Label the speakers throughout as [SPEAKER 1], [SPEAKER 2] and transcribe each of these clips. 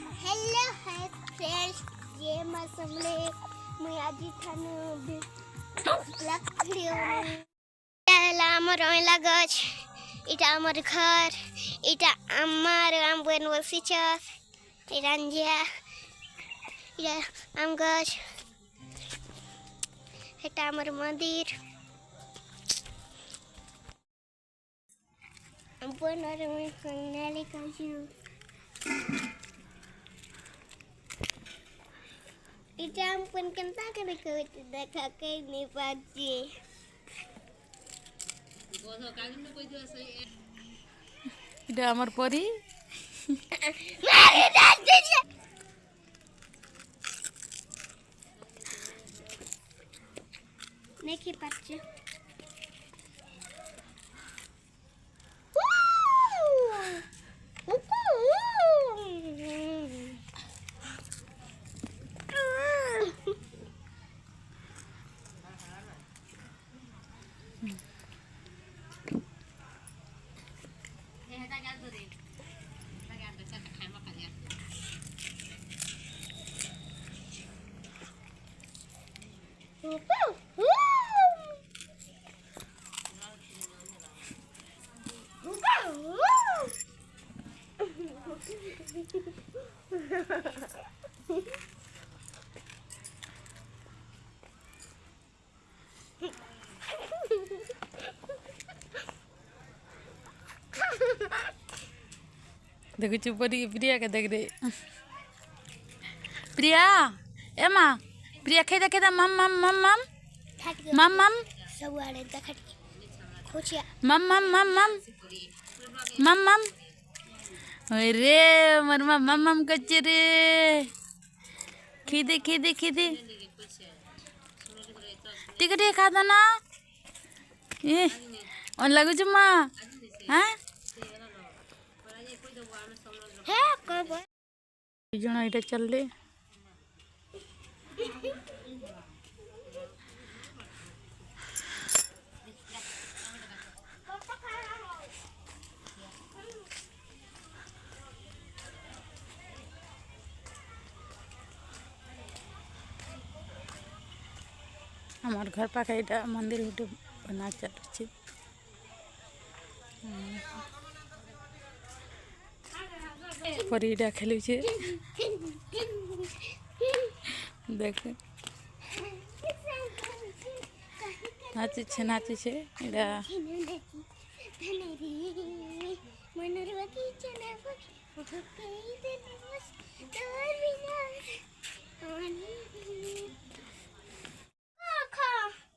[SPEAKER 1] hello hi friends, ये मसले मैं आज थाने ब्लॉग वीडियो एला हमर ओइला गछ इटा हमर घर इटा अम्मार आम बन बसी चस इटा अंजिया इटा आम गछ इटा हमर मंदिर हम बन और मैं कन्याली काजू इटा हम पन कंता करे को देखा के नहीं पाची
[SPEAKER 2] এটা আমার পরি
[SPEAKER 1] मारे डाल दीजिए नहीं पाची
[SPEAKER 2] देखो चुप परी प्रिया के देख दे प्रिया ए माँ प्रिया खेदा खेदा मम मम मम मम मम मम
[SPEAKER 1] सब आड़े तक खोचिया
[SPEAKER 2] मम मम मम मम मम मम अरे मरमा मम मम कच्चे रे खीदे खीदे खीदे टिकट खा दो ना ये और लगू जुम्मा हाँ
[SPEAKER 1] है कब
[SPEAKER 2] जन এটা चलले हमार घर पाखे এটা मंदिर उठे बना चलছে परीटा खेलुचे देख नाचे एटा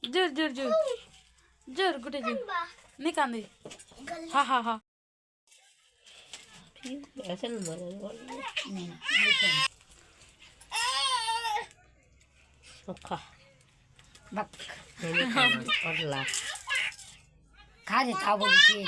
[SPEAKER 2] जोर जोर जोर जोर गुटे जोर नहीं कांदी हाँ हाँ हाँ
[SPEAKER 3] ऐसे सुखा बक और ला खा देता बोलती